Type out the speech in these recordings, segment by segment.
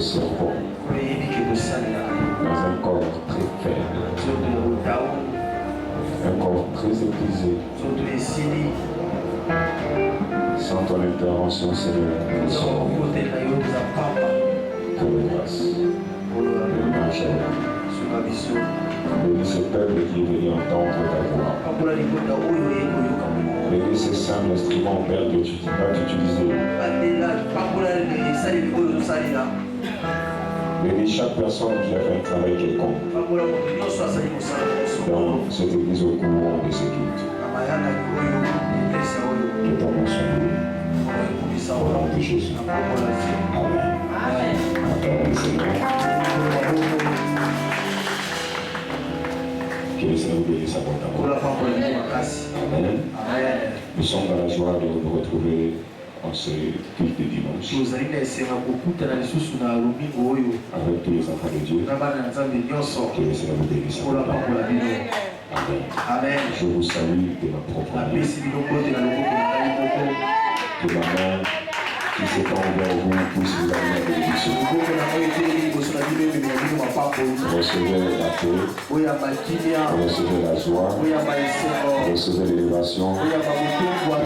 cerveau dans un corps très faible, un corps très épuisé. Sans ton intervention, Seigneur, nous sommes que de grâce. Bénis ce peuple qui est venu entendre ta voix. Bénis ces saints instruments, Père, que tu vas t'utiliser. Bénis chaque personne qui a fait un travail quelconque dans cette église au courant de ce culte. Que ton nom soit loué. Au nom de Jésus. Amen. Amen. Seigneur. Que le Seigneur bénisse abondamment. Amen. Nous sommes dans la joie de nous retrouver en ce culte de dimanche avec tous les enfants de Dieu. Que le Seigneur vous bénisse abondamment. Amen. Je vous salue de ma propre main. Que la main qui s'étend vers vous puisse vous amener à la bénédiction. Recevez la paix, recevez la joie, recevez l'élévation,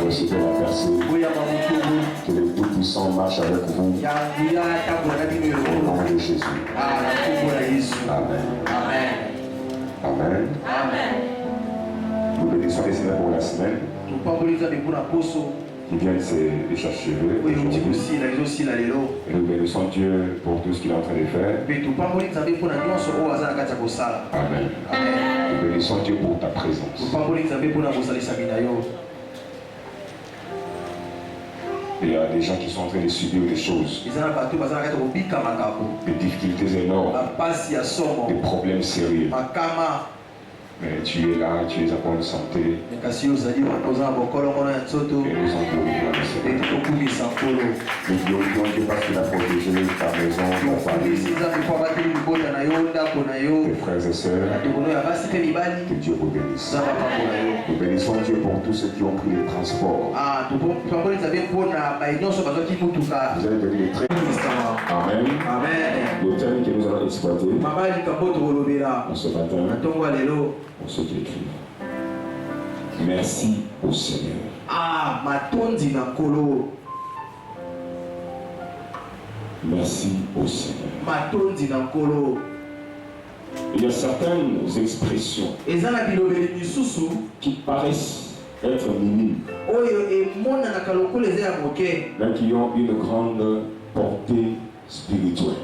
recevez la percée. Que le Tout-Puissant marche avec vous au nom de Jésus. Amen. Amen. Nous bénissons les Seigneurs pour la semaine qui vient de s'achever. Et nous bénissons Dieu pour tout ce qu'il est en train de faire. Amen. Nous bénissons Dieu pour ta présence. Il y a des gens qui sont en train de subir des choses, des difficultés énormes, des problèmes sérieux. Mais tu es là, tu es en bonne santé. Et nous en glorifions le Seigneur. Nous glorifions Dieu parce qu'il a protégé ta maison, ta famille, tes frères et sœurs. Que Dieu vous bénisse. Nous bénissons Dieu pour tous ceux qui ont pris les transports. Vous allez devenir très. Amen. Le thème que nous allons exploiter ce matin, pour ceux qui écrivent. Merci au Seigneur. Merci au Seigneur. Il y a certaines expressions qui paraissent être minimes, mais qui ont une grande portée spirituelle.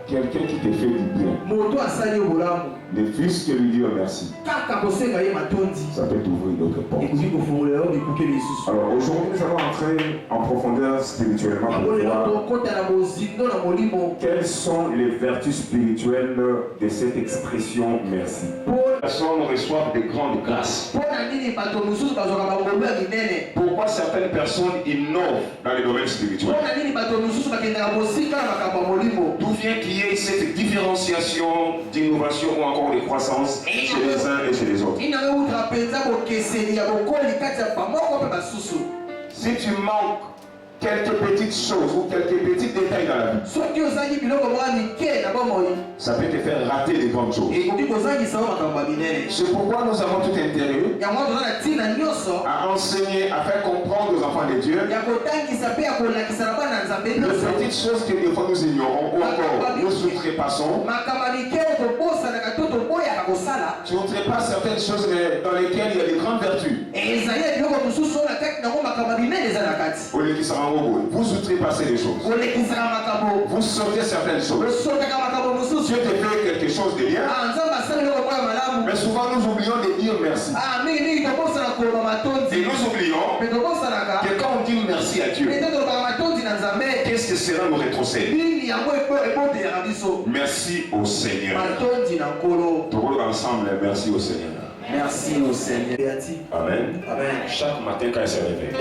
Quelqu'un qui te fait du bien, ne fût-ce que lui dire merci, ça peut t'ouvrir une autre porte. Alors aujourd'hui nous allons entrer en profondeur spirituellement pour voir quelles sont les vertus spirituelles de cette expression merci. Les personnes reçoivent de grandes grâces. Pourquoi certaines personnes innovent dans les domaines spirituels? D'où vient qu'il y ait cette différenciation d'innovation ou encore de croissance chez les uns et chez les autres? Si tu manques quelques petites choses ou quelques petits détails dans la vie, ça peut te faire rater des grandes choses. C'est pourquoi nous avons tout intérêt à enseigner, à faire comprendre aux enfants de Dieu les petites choses que des fois nous ignorons ou encore nous sous-trépassons. Tu ne trépasses certaines choses dans lesquelles il y a des grandes vertus. Vous outrepassez les choses. Vous sautez certaines choses. Dieu te fait quelque chose de bien. Mais souvent nous oublions de dire merci. Et nous oublions que quand on dit merci à Dieu, qu'est-ce que cela nous rétrocède? Merci au Seigneur. Tout ensemble, merci au Seigneur. Merci au Seigneur. Amen. Amen. Chaque matin quand elle se réveille,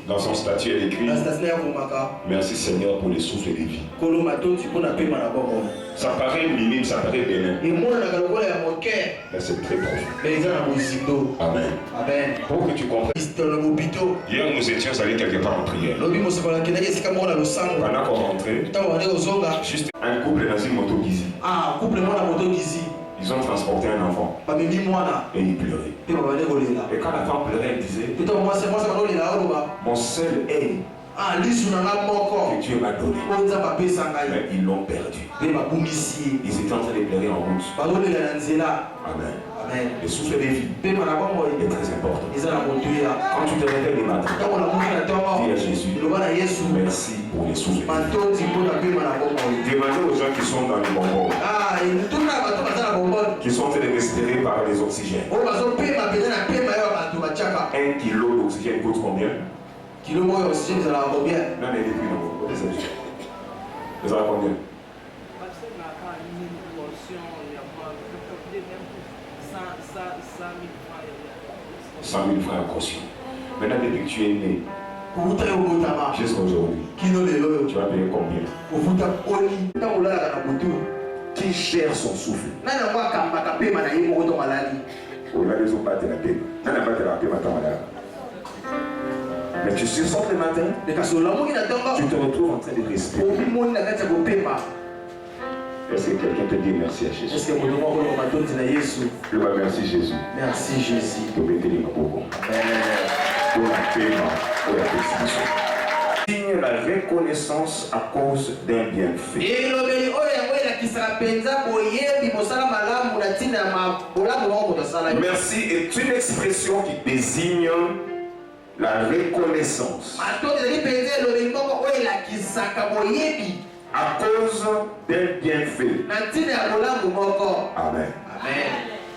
dans son statut elle écrit: merci Seigneur pour les souffles de vie. Ça paraît minime, ça paraît bénin, mais c'est très profond. Amen. Amen. Pour que tu comprennes, hier nous étions allés quelque part en prière. Pendant qu'on rentrait, juste un couple dans une moto Gizi. Ils ont transporté un enfant et il pleurait. Et quand la femme pleurait, elle disait: mon seul aide que Dieu m'a donné, mais ils l'ont perdu. Ils étaient en train de pleurer en route. Amen. Amen. Le souffle de vie est très important. Quand tu te réveilles le matin, dis à Jésus: merci pour les souffles. Demandez aux gens qui sont dans les bonbons, qui sont en train de respirer par les oxygènes. 1 kilo d'oxygène coûte combien? Kilo d'oxygène, vous allez avoir combien? Non, mais depuis, non. Vous allez combien? 100 000 francs en caution. Maintenant, depuis que tu es né, jusqu'à aujourd'hui, tu vas payer combien? Qui gère son souffle? On a les autres battre la paix. Mais tu sors le matin, tu te retrouves en train de respirer. Est-ce que quelqu'un peut dire merci à Jésus? Merci Jésus. Merci Jésus. Signe la reconnaissance à cause d'un bienfait. Merci est une expression qui désigne la reconnaissance à cause d'un bienfait. Amen. Amen.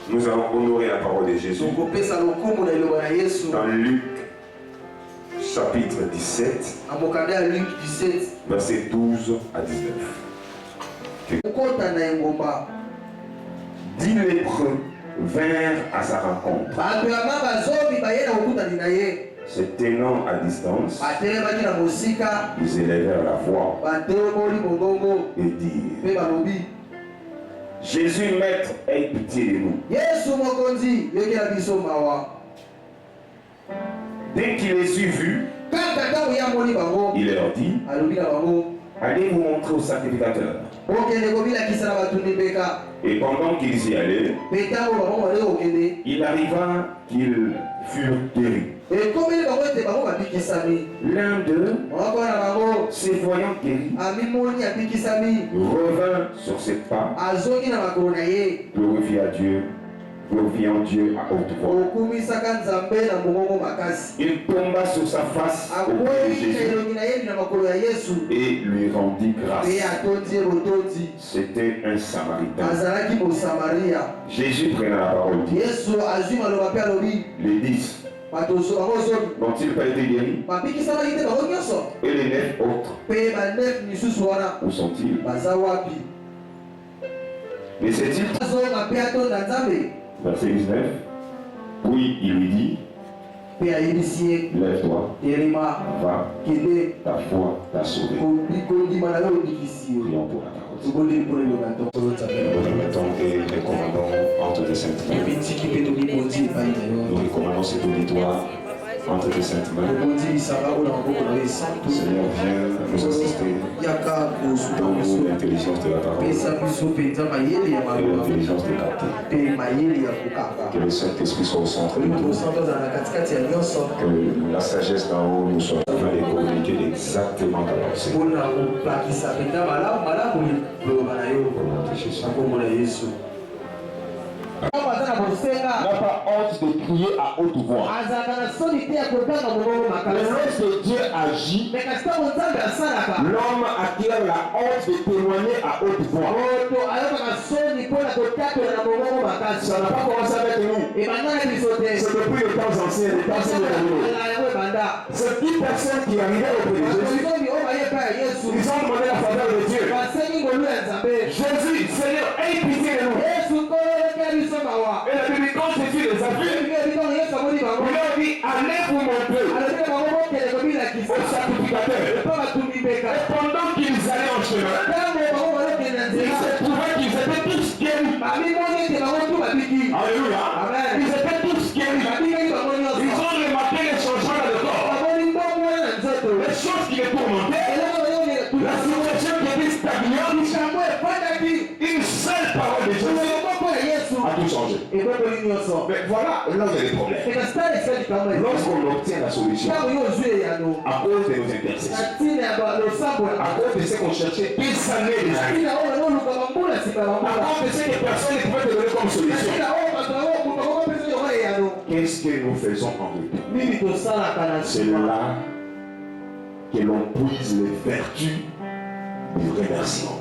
Nous allons honorer la parole de Jésus dans Luc chapitre 17, versets 12 à 19. 10 lépreux vinrent à sa rencontre, se tenant à distance. Ils élevèrent la voix et dirent: Jésus, maître, aie pitié de nous. Dès qu'il les eut vus, il leur dit: allez vous montrer au sacrificateur. Et pendant qu'ils y allaient, il arriva qu'ils furent guéris. L'un d'eux, se voyant guéri, revint sur ses pas, glorifiant Dieu à haute voix. Il tomba sur sa face auprès de Jésus et lui rendit grâce. C'était un Samaritain. Jésus prenant la parole dit: les 10 n'ont-ils pas été guéris? Et les 9 autres, où sont-ils? Mais c'est-il? Verset 19. Puis il lui dit: lève-toi, va, ta foi t'a sauvé. Prions pour la parole. Nous remettons et recommandons entre tes saintes mains. Nous recommandons cet auditoire entre tes saintes mains. Seigneur, viens nous assister dans l'intelligence de la parole et l'intelligence de capter. Que le Saint-Esprit soit au centre de tout. Que la sagesse d'en haut nous soit capable de communiquer exactement ta pensée. Au nom de Jésus. N'a pas honte de prier à haute voix. Lorsque Dieu agit, l'homme acquiert la honte de témoigner à haute voix. Ça n'a pas commencé avec nous. C'est depuis les temps anciens, les temps anciens. C'est 10 personnes qui arrivaient auprès de Jésus. Ils ont demandé la faveur de Dieu. Jésus, Seigneur, aie pitié de nous. Et dit, allez vous montrer au sacrificateur. Et pendant qu'ils allaient en chemin, ils se trouvaient qu'ils étaient tous guéris. Alléluia. Ils étaient tous guéris. Ils ont remarqué les changements dans le corps. Les choses qui les tourmentaient, la situation qui était stagnante, une seule parole de Jésus a tout changé. Mais voilà là où il y a des problèmes. Lorsqu'on obtient la solution, à cause de nos intercessions, à cause de ce qu'on cherchait des années, à cause de ce que personne ne pouvait te donner comme solution, qu'est-ce que nous faisons en retour? C'est là que l'on puise les vertus du remerciement.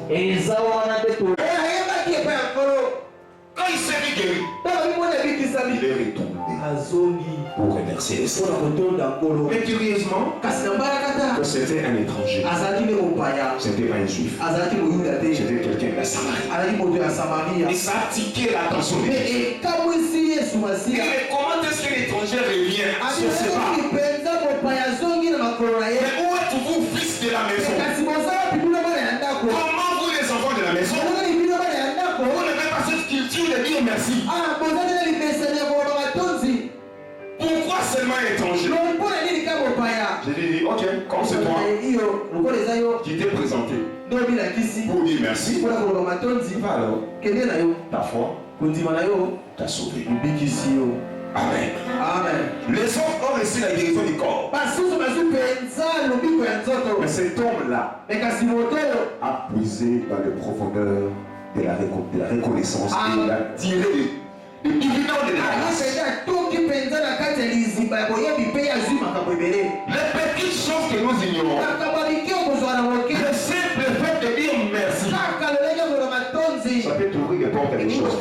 Quand il s'est vu guéri, il est retourné pour remercier les Seigneurs. Mais curieusement, que c'était un étranger. C'était pas un juif. C'était quelqu'un de la Samarie. Et ça a attiré l'attention de Jésus. Mais comment est-ce que l'étranger revient à ce séparat? Mais où êtes-vous, fils de la maison? Comment vous, les enfants de la maison, vous n'avez pas cette culture de dire merci? Pourquoi seulement étranger? J'ai dit, ok, comme c'est toi qui t'es présenté pour dire merci, va alors, ta foi t'a sauvé. Amen. Amen. Les autres ont reçu la guérison du corps. Mais cet homme-là a puisé dans les profondeurs de la reconnaissance et il a tiré des dividendes de la grâce. Les petites choses que nous ignorons, le simple fait de dire merci, ça peut t'ouvrir les portes à des choses.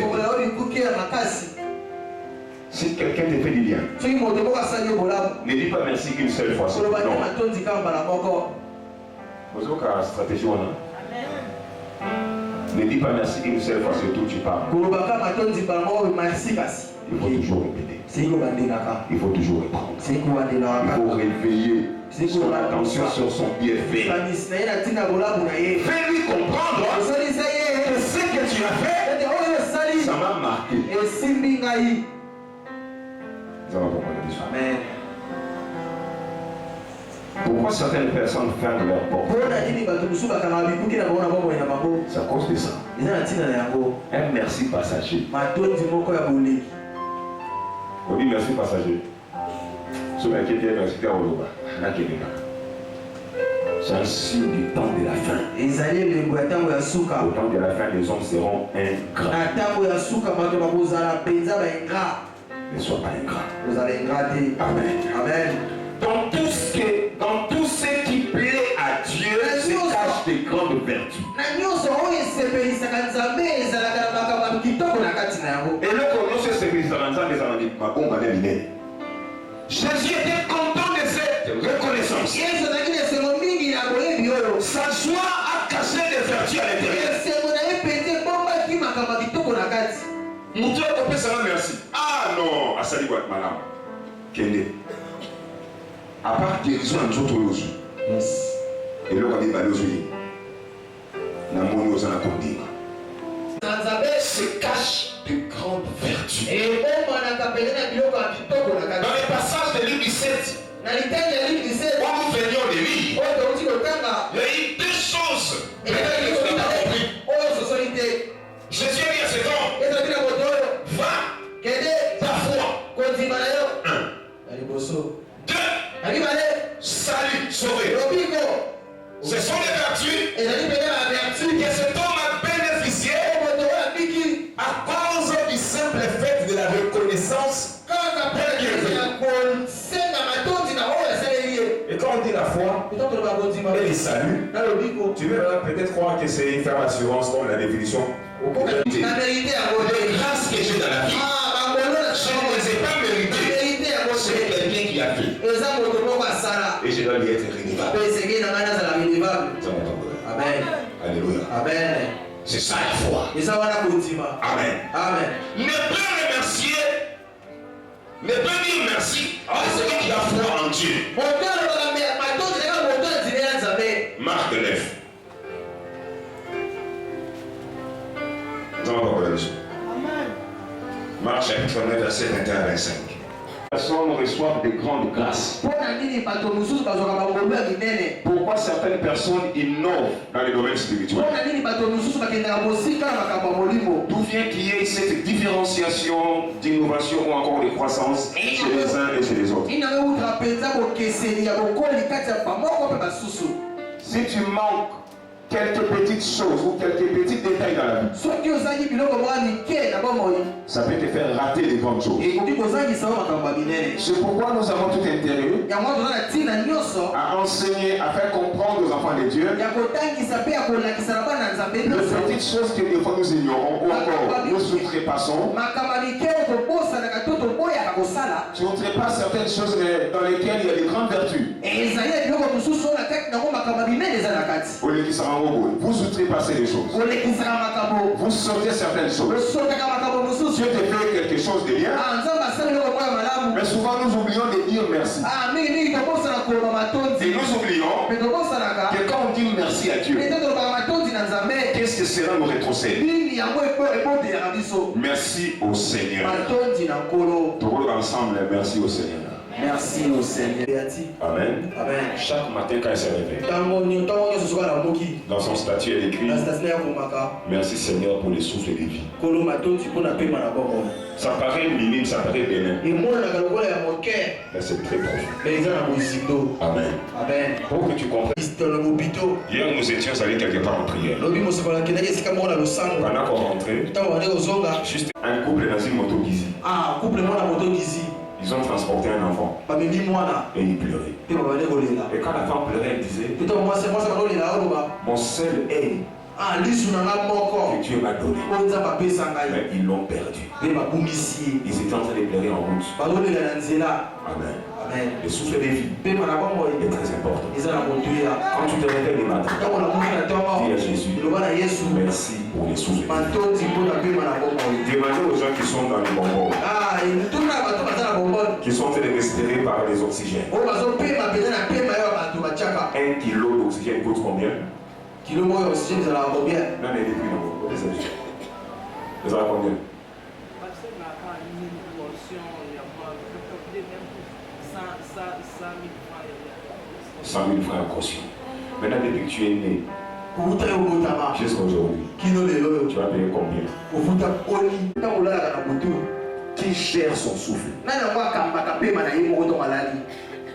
Si quelqu'un te fait du bien, ne dis pas merci qu'une seule fois. Non. Stratégie, ne dis pas merci qu'une seule fois, surtout tu parles. Il faut toujours répéter. Il faut toujours répondre. Il faut réveiller son attention sur son bienfait. Fais-lui comprendre que ce que tu as fait, ça m'a marqué. Amen. Pourquoi certaines personnes ferment leur porte? C'est à cause de ça. Un merci passager. On dit merci passager. C'est un signe du temps de la fin. Au temps de la fin, les hommes seront ingrats. Ne sois pas ingrat. Vous allez ingrater. Amen. Amen. Dans tout ce qui plaît à Dieu se cache des grandes vertus. Et là, comment se Jésus était content de cette reconnaissance. Sa joie a caché des vertus à l'intérieur. Merci. Ah non, Asali Guatemala. Kende. À part guérison en Jotolozu. Yes. Et là, on a des balozouilles. Namoni aux anacondimes. Se cache de grandes vertus. Dans les passages de l'île 17, où nous venions de lire, il y a eu deux choses. Jésus a dit à cet homme, va, ta foi. Deux, salut, sauvé. Ce sont les vertus que cet homme a bénéficié à cause du simple fait de la reconnaissance. Et quand on dit la foi et les saluts, tu veux peut-être croire que c'est une ferme assurance comme la définition. La vérité, les grâces que j'ai dans la vie, je ne les ai pas méritées. C'est quelqu'un qui a fait. Et je dois lui être redevable. Amen. Alléluia. Amen. C'est ça la foi. Amen. Amen. Ne pas remercier, ne pas dire merci. Marc chapitre 9, verset 21 à 25. Personnes reçoivent de grandes grâces. Pourquoi certaines personnes innovent dans les domaines spirituels? D'où vient qu'il y ait cette différenciation d'innovation ou encore de croissance chez les uns et chez les autres? Si tu manques quelques petites choses ou quelques petits détails dans la vie, ça peut te faire rater des grandes choses. C'est pourquoi nous avons tout intérêt à enseigner, à faire comprendre aux enfants de Dieu les petites choses que des fois nous ignorons ou encore nous sous-trépassons. Tu ne trépasses certaines choses dans lesquelles il y a des grandes vertus. Vous outrepassez les choses. Vous sautez certaines choses. Dieu te fait quelque chose de bien. Mais souvent nous oublions de dire merci. Et nous oublions que quand on dit merci à Dieu, qu'est-ce que cela nous rétrocède? Merci au Seigneur. Tout le monde ensemble, merci au Seigneur. Merci au Seigneur. Amen. Amen. Chaque matin quand il se réveille, dans son statut il écrit: merci Seigneur pour les souffles de vie. Ça paraît minime, ça paraît bénin, mais c'est très profond. Amen. Amen. Pour que tu comprennes. Hier nous étions allés quelque part en prière. Pendant qu'on rentrait, juste un couple dans une moto Gizi. Ils ont transporté un enfant et il pleurait. Et quand la femme pleurait, elle disait: mon seul aide que Dieu m'a donné, mais ils l'ont perdu. Ils étaient en train de pleurer en route. Amen. Le souffle de vie est très important. Quand tu te réveilles le matin, dis à Jésus: merci pour les souffles. Demandez aux gens qui sont dans les bonbons, qui sont en train de respirer par les oxygènes. 1 kilo d'oxygène coûte combien? Non, mais depuis non, vous avez combien? 100 000 francs en caution. Maintenant, depuis que tu es né jusqu'à aujourd'hui, tu vas payer combien? Qui gère son souffle?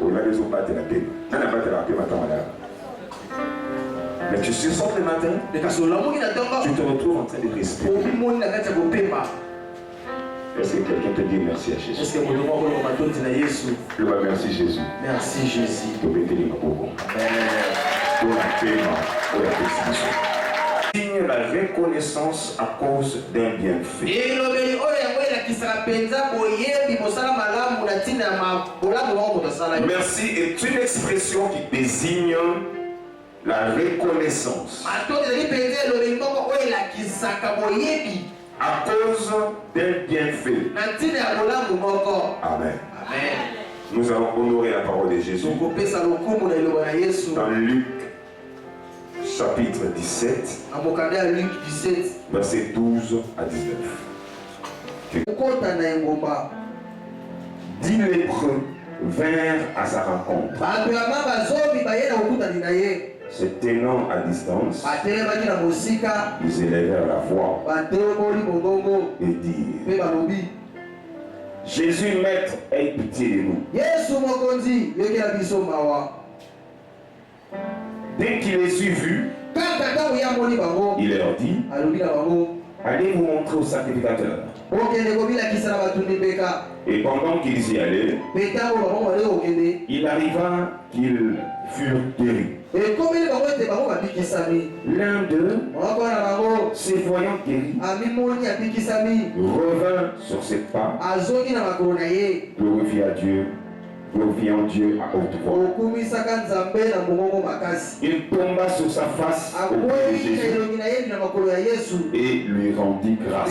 On a des autres battre la paix. Mais tu sors le matin, tu te retrouves en train de respirer. Est-ce que quelqu'un te dit merci à Jésus? Merci Jésus. Merci Jésus. Signe la reconnaissance à cause d'un bienfait. Merci est une expression qui désigne la reconnaissance à cause d'un bienfait. Amen. Amen. Nous allons honorer la parole de Jésus dans Luc chapitre 17, verset 12 à 19. 10 lépreux vinrent à sa rencontre, se tenant à distance. Ils élevèrent la voix et dirent: Jésus, maître, aie pitié de nous. Dès qu'il les eut vus, il leur dit: allez vous montrer au sacrificateur. Et pendant qu'ils y allaient, il arriva qu'ils furent guéris. L'un d'eux, se voyant guéri, revint sur ses pas, glorifiant Dieu à haute voix. Il tomba sur sa face auprès de Jésus et lui rendit grâce.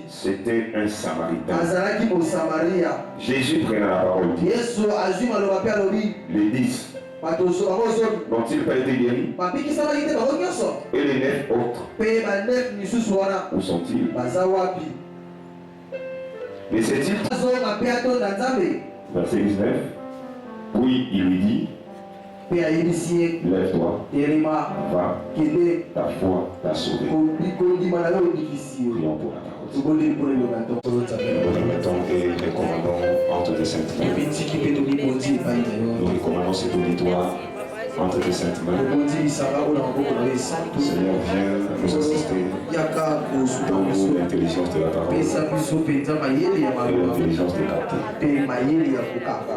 C'était un Samaritain. Jésus prenant la parole dit: les 10 n'ont-ils pas été guéris? Et les 9 autres, où sont-ils? Mais c'est dit, verset 19, puis il lui dit, lève-toi, va, ta foi t'a sauvé. Prions pour la parole. Nous remettons et les commandons entre tes saintes mains. Nous recommandons cet auditoire entre tes saintes mains. Seigneur, viens nous assister dans l'intelligence de la parole et l'intelligence de capter.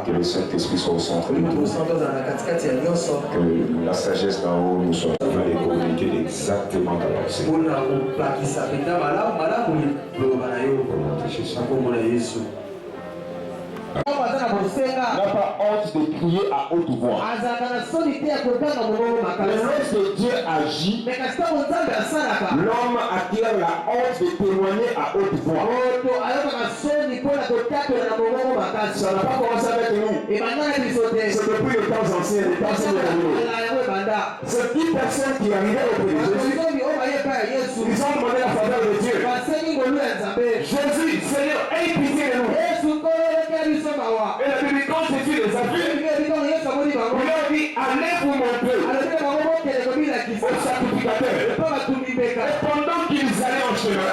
Que le Saint-Esprit soit au centre de tout. Que la sagesse d'en haut nous soit capable de communiquer exactement ta pensée. Au nom de Jésus. N'a pas honte de crier à haute voix. Lorsque Dieu agit, l'homme acquiert la honte de témoigner à haute voix. Ça n'a pas commencé avec nous. C'est depuis les temps anciens, les temps anciens. C'est 10 personnes qui arrivaient auprès de Jésus. Ils ont demandé la faveur de Dieu. Jésus, Seigneur, aie pitié de nous. Et la Bible, quand Jésus les a vus, il leur dit, allez vous montrer au sacrificateur. Et pendant qu'ils allaient en chemin,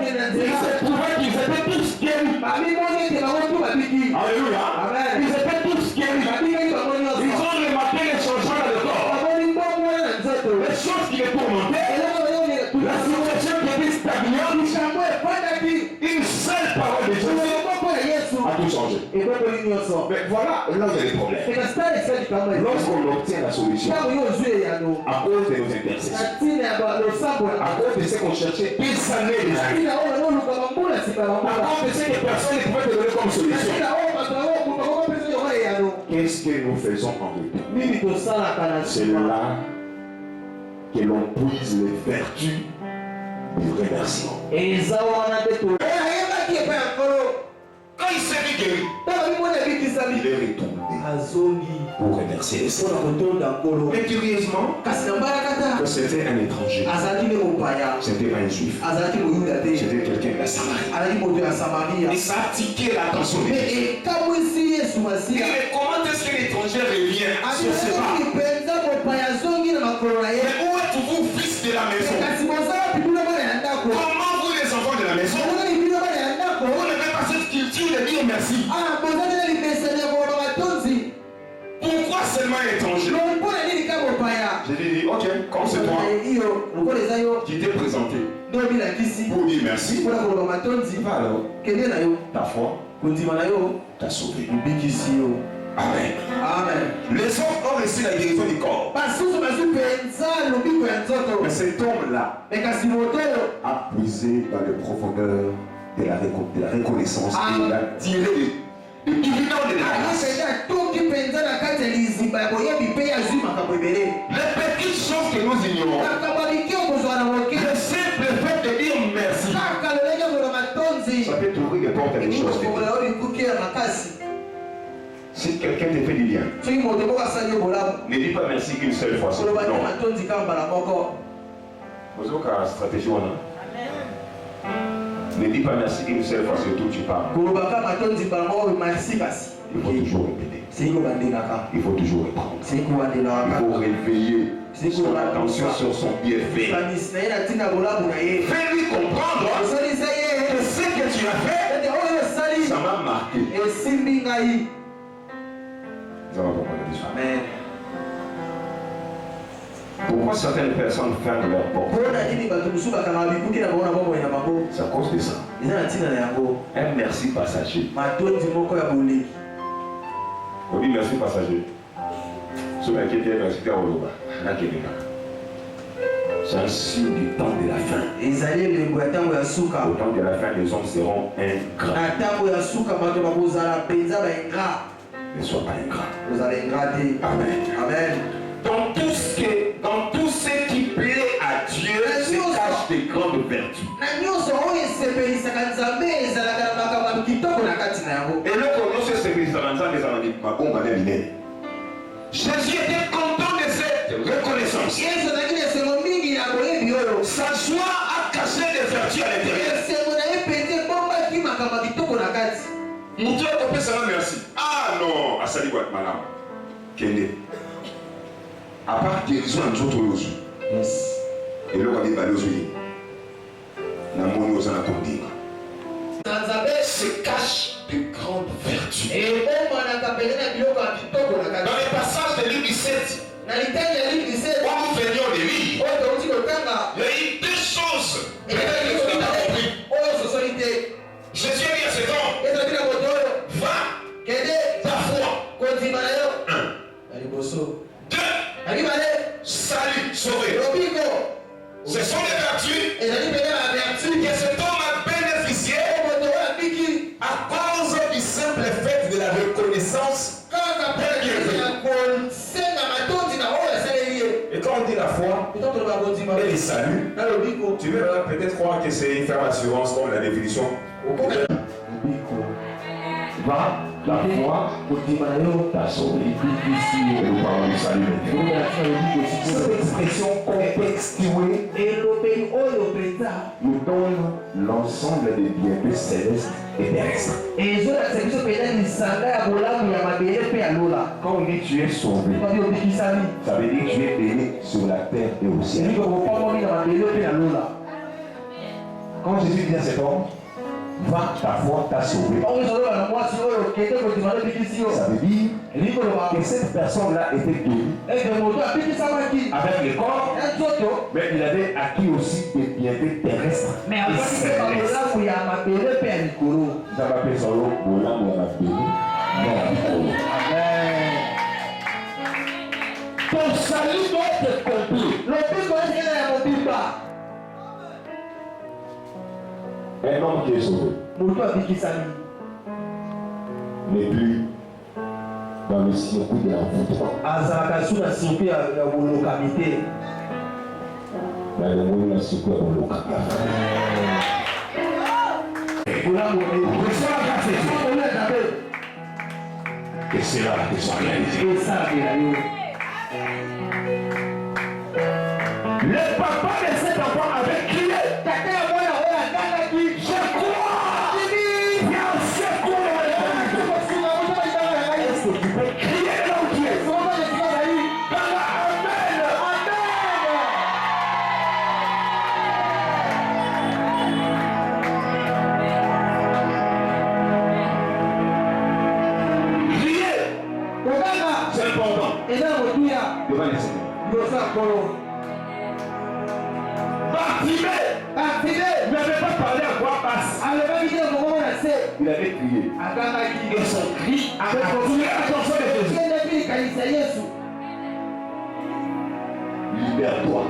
il se trouvait qu'ils étaient tous guéris. Alléluia. Ils étaient tous guéris. Ils ont remarqué les changements dans le corps. Les choses qui les tourmentaient, la situation qui était stagnante, une seule parole de Jésus a tout changé. Mais voilà là où il y a des problèmes. Lorsqu'on obtient la solution, à cause de nos intercessions, à cause de ce qu'on cherchait des années, à cause de ce que personne ne pouvait te donner comme solution, qu'est-ce que nous faisons en retour? C'est là que l'on puise les vertus du remerciement. Quand il s'est vu guéri, il est retourné pour remercier les Seigneurs. Mais curieusement, que c'était un étranger. C'était pas un juif. C'était quelqu'un de la Samarie. Et ça a attiré l'attention de Jésus. Et comment est-ce que l'étranger revient à ce séparat? Mais où êtes-vous, fils de la maison? Comment vous, les enfants de la maison, vous n'avez pas cette culture de dire merci? Pourquoi seulement étranger? J'ai dit, ok, comme c'est toi qui t'es présenté pour dire merci, va alors, ta foi t'a sauvé. Amen. Amen. Les autres ont reçu la guérison du corps. Mais cet homme-là a puisé dans les profondeurs de la reconnaissance et il a tiré des dividendes de la grâce. Les petites choses que nous ignorons, le simple fait de dire merci, ça peut t'ouvrir les portes à des choses. Si quelqu'un te fait du bien, ne dis pas merci qu'une seule fois. Non. Stratégie, ne dis pas merci qu'une seule fois, surtout tu parles. Il faut toujours répéter. Il faut toujours répondre. Il faut réveiller son attention sur son bienfait. Fais-lui comprendre que ce que tu as fait, ça m'a marqué. Amen. Pourquoi certaines personnes ferment leur porte? C'est à cause de ça. Un merci passager. On dit merci passager. C'est un signe du temps de la fin. Au temps de la fin, les hommes seront ingrats. Ne sois pas ingrat. Vous allez ingrater. Amen. Amen. Dans tout ce qui plaît à Dieu se cache des grandes vertus. Et le commence se Jésus était content de cette reconnaissance. Sa joie a caché des vertus à l'intérieur. Moutou a compris ça, merci. Ah non, à Sali Guatemala. Kende. À part guérison, nous autres aujourd'hui. Yes. Et là, on va déballer aujourd'hui. Dans le monde, on a compris. Zanzabé se cache de grandes vertus. Dans les passages de l'île 17, où nous venions de lire, il y a eu deux choses. Peut-être que vous n'avez pas compris. Jésus a dit à cet homme, va, ta foi. 1. 2. Salut, sauvé. Ce sont les vertus que cet homme a bénéficié à cause du simple fait de la reconnaissance. Et quand on dit la foi et le salut, tu veux peut-être croire que c'est une ferme assurance comme la définition. Va, la foi, t'a sauvé. Et nous parlons du salut. Cette expression contextuée nous donne l'ensemble des bienfaits célestes et terrestres. Quand on dit tu es sauvé, ça veut dire que tu es béni sur la terre et au ciel. Quand Jésus dit à cet homme, va, ta foi t'a sauvé. Ça veut dire que cette personne-là était guérie avec le corps, mais il avait acquis aussi des bienfaits terrestres. Ton salut doit être compris. Un homme qui est sauvé n'est plus dans le circuit de l'envoûtement. Dans le monde, il y a un circuit de l'envoûtement. Et c'est là que ça réalise. Le papa de cet enfant avait crié. Bartimée n'avait pas parlé à voix basse. Il avait crié. Et son cri a attiré l'attention de Jésus. Libère-toi.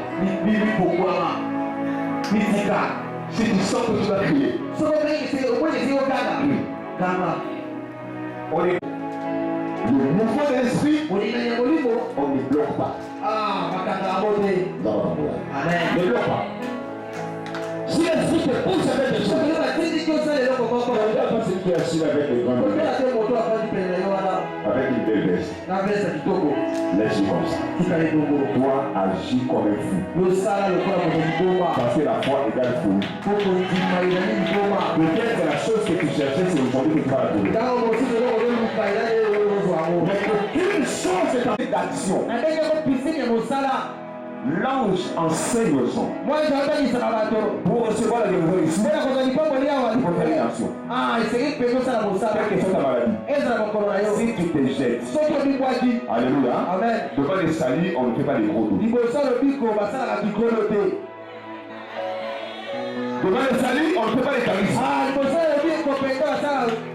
Si tu sens que tu vas crier. Le mouvement de l'esprit, on ne bloque pas. Non. Ne bloque pas. Si l'esprit te pousse avec des choses, pas celui qui est assis avec les grandes avec une belle veste. Laisse-y comme ça. Toi, agis comme un fou. Parce que la foi égale fou. Peut-être que la chose que tu cherchais, c'est aujourd'hui que tu vas la trouver. Mais aucune chose est d'action. L'ange enseigne aux gens. Pour recevoir la guérison ici, il faut faire attention. Quelle que soit ta maladie, si tu te jettes, alléluia, devant les salis, on ne fait pas des gros dos. Devant les salis, on ne fait pas les carismes.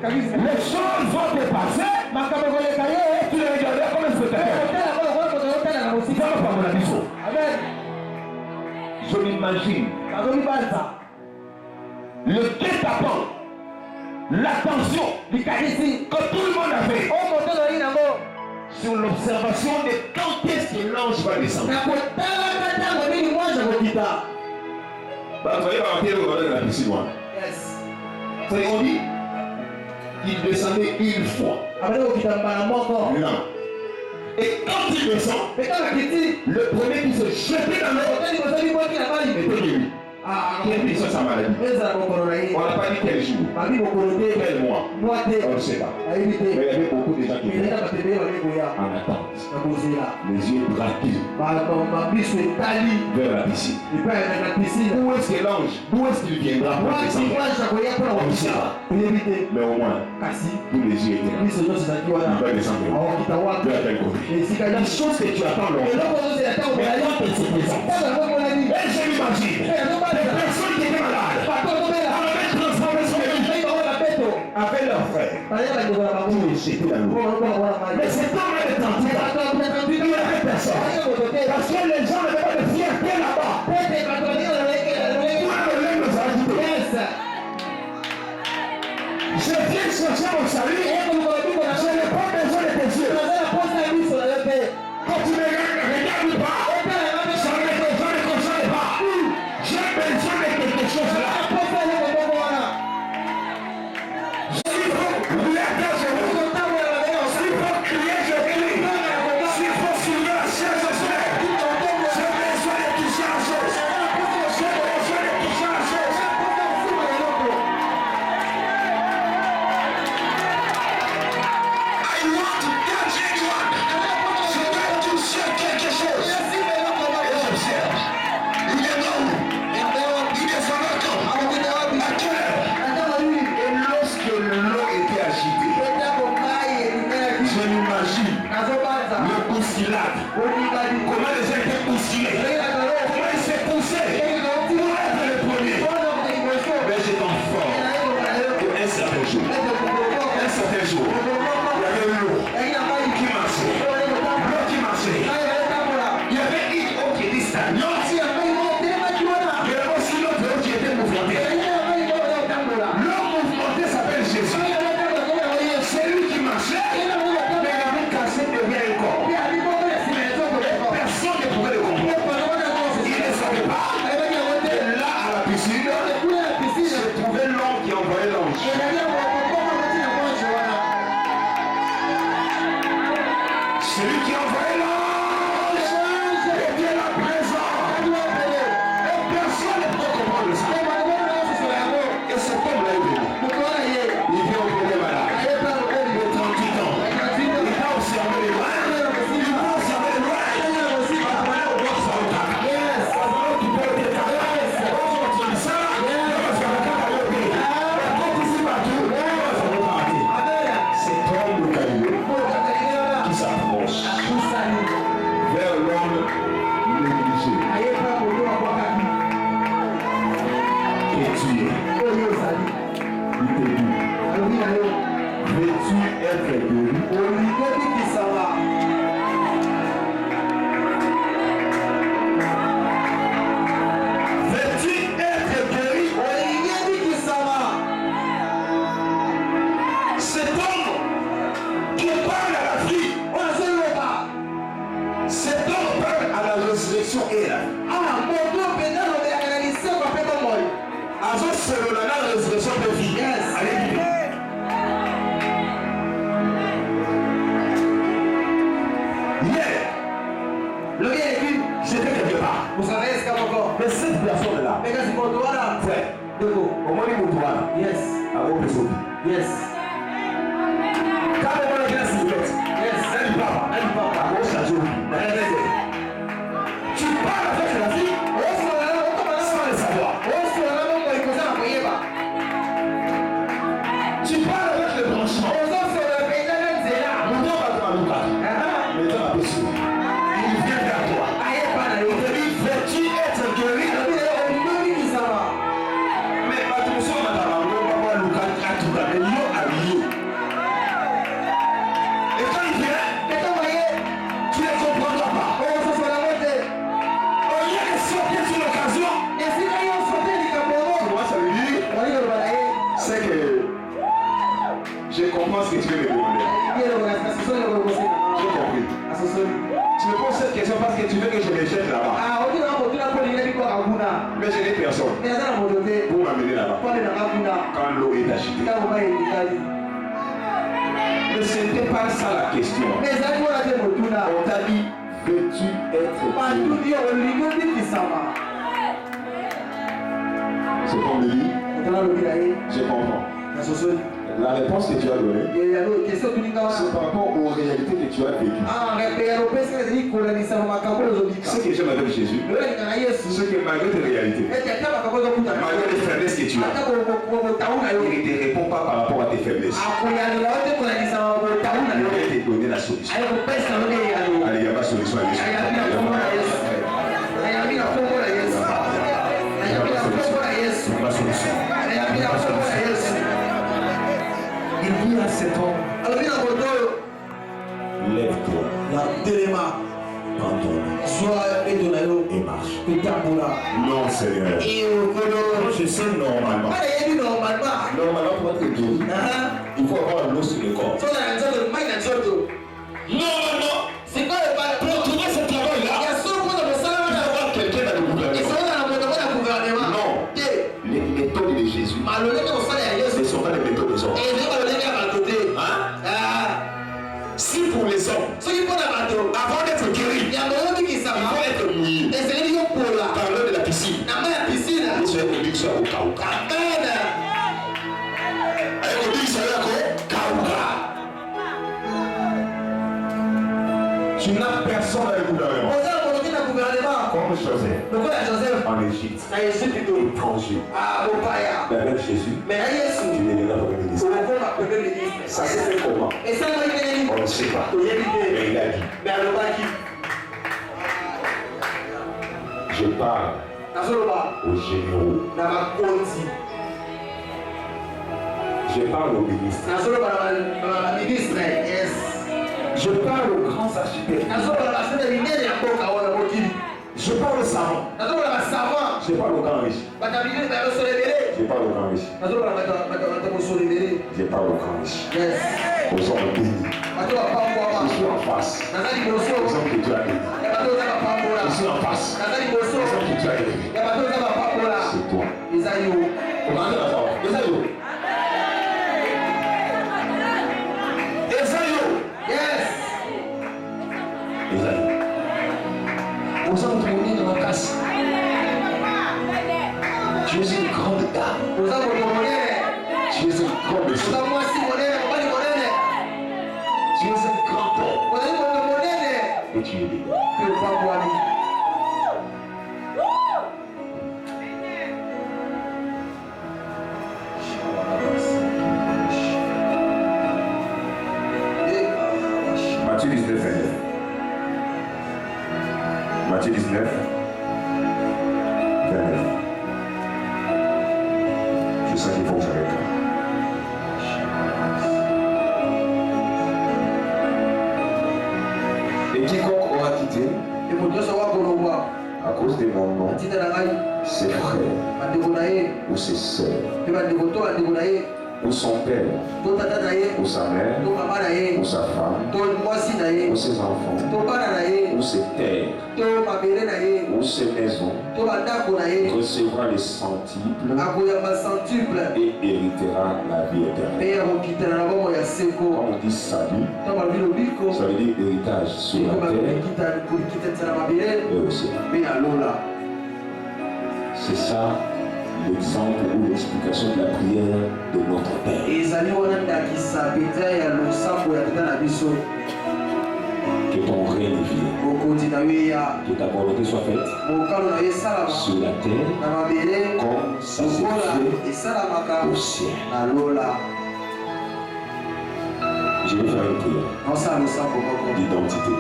Les choses vont te passer. Tu les regardes comme un spectateur. Je m'imagine le guet-apens, l'attention que tout le monde avait sur l'observation de quand est-ce que l'ange va descendre. Vous voyez, dans la piscine, on dit qu'il descendait une fois. Non. Et quand il descend, le premier qui se jetait dans l'eau était guéri. Quelle puissance sa maladie? On n'a pas dit quel jour, quel mois, on ne sait pas. Mais il y avait beaucoup de gens qui étaient en attente, les yeux braqués vers la piscine. Où est-ce que l'ange, d'où est-ce qu'il viendra pour descendre? On ne sait pas. Mais au moins, tous les yeux étaient là. Il va descendre de la telle côté. La chose que tu attends longtemps, mais quand elle se présente, et je m'imagine, les personnes qui étaient malades, avaient transformé son vie avec leurs frères, tous les jetés dans l'eau. Mais cet homme est tendu, il n'y avait personne. Parce que les gens n'avaient pas de fierté là-bas. Je viens chercher mon salut, je n'ai pas besoin de tes yeux. Quand tu me regardes pas, ça ne me concerne pas. J'ai besoin de quelque chose là. S'il faut regarder, je vous entends. S'il faut crier, je crie. S'il faut suivre la chaise, je fais. J'ai besoin de toucher la chose. J'ai besoin de toucher la chose. I want to touch anyone. Je veux toucher quelque chose. Il est là où? Il est sur le camp. À quelle heure? Et lorsque l'eau était agitée, je m'imagine le bousculade. Comment les gens étaient bousculés? Comment ils s'est poussé pour être le premier? Mais j'ai donc fort qu'un certain jour, il y avait l'eau qui marchait. L'eau qui marchait. Il y avait une eau qui était stagnante. Il y avait aussi l'autre eau qui était mouvementée. L'eau mouvementée s'appelle Jésus. C'est lui qui marchait, mais il avait cassé devient un corps. Personne ne pouvait le comprendre. Il ne savait pas. Et là, à la piscine, se trouvait l'homme qui envoyait l'ange. Celui qui envoyait l'ange était là présent. Et personne ne peut comprendre ça. Et cet homme-là est venu. Il vient au premier malade. Il est 38 ans. Il va observer les lois. Il va observer les lois. Après, on doit s'en faire. Après, tu peux être carré. On va faire ça. On va faire un carré. Quand tu sais pas tout, on va faire un carré. C'est homme de Galilée qui s'approche vers l'homme négligé. Et tu es. Il te dit. Veux-tu être guéri? Veux-tu être guéri? Cet homme qui parle à la vie, cet homme parle à la résurrection et la vie. Avant selon la résurrection de vie. Allez, dis. Hier, j'étais quelque part. Mais cette personne-là, frère, au moins il m'a Yes. à vos personnes. Yes. Quand on a la silhouette, elle parle, à vos chateaux. Tu parles avec la vie sans le savoir. Tu parles avec le branchement. Il vient vers toi. Il te dit, veux-tu être guéri? Mais attention, madame, et quand il vient, tu ne comprendras pas. Au lieu de sauter sur l'occasion, moi ça veut dire, c'est que je comprends ce que tu veux me demander. J'ai compris. Tu me poses cette question parce que tu veux que je me jette là-bas. Mais je n'ai personne pour m'amener là-bas quand l'eau est agitée. Mais ce n'était pas ça la question. On t'a dit, veux-tu être guéri? C'est comme le dit. Je comprends. La réponse que tu as donnée, c'est par rapport aux réalités que tu as vécues. Ce que j'aime avec Jésus, c'est que malgré tes réalités, malgré les faiblesses que tu as, il ne te répond pas par rapport à tes faiblesses. Il va te donner la solution. Allez, il y a ma solution à Jésus. Ma solution. Il dit à cet homme, lève-toi, pardonne, et marche. Non, Seigneur. Je sais normalement. Normalement, pour être guéri, il faut avoir l'eau sur le corps. Normalement, pour trouver ce travail-là, il faut avoir quelqu'un dans le gouvernement. Non, les méthodes de Jésus ne sont pas les méthodes des hommes. Si pour les hommes, avant d'être guéri, il faut être mouillé. Par l'eau de la piscine. Vous savez que Dieu soit au Kauka. Avec le Dieu soit au Kauka. Tu n'as personne dans le gouvernement. Comme Joseph en Égypte, étranger. Mais avec Jésus, tu deviendras premier ministre. Ça s'est fait comment? On ne sait pas. Mais il a dit. Je parle aux généraux. Je parle aux ministres. Je parle aux grands architectes. Je parle aux savants. Je parle aux grands riches. Je parle aux grands riches. Je parle aux grands riches. Aux hommes bénis. Je suis en face. Aux hommes que tu as bénis. Je suis en face. Aux hommes que tu as bénis. C'est toi. Commandez la parole. Esaïe. Aux hommes qui ont dans la casse. Tu es une grande dame. Tu es une grande fille. Tu es un grand homme. Et tu es libre. Matthieu 19, 29. Matthieu 19, 29. Je sais qu'il faut que j'arrête là. Et quiconque aura quitté à cause de mon nom ses frères ou ses sœurs ou son père ou sa mère ou sa femme ou ses enfants ou ses terres ou ses maisons recevra les centuples et héritera la vie éternelle. Quand on dit salut, ça veut dire héritage sur la terre et au ciel. C'est ça l'exemple ou l'explication de la prière de notre Père. Que ton règne vienne. Que ta volonté soit faite sur la terre comme ça s'est fait au ciel. Je vais faire une prière d'identité.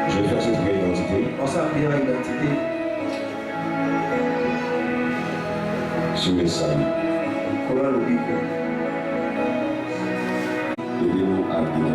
Je vais faire cette prière d'identité sur les saluts. Aidez-nous à bien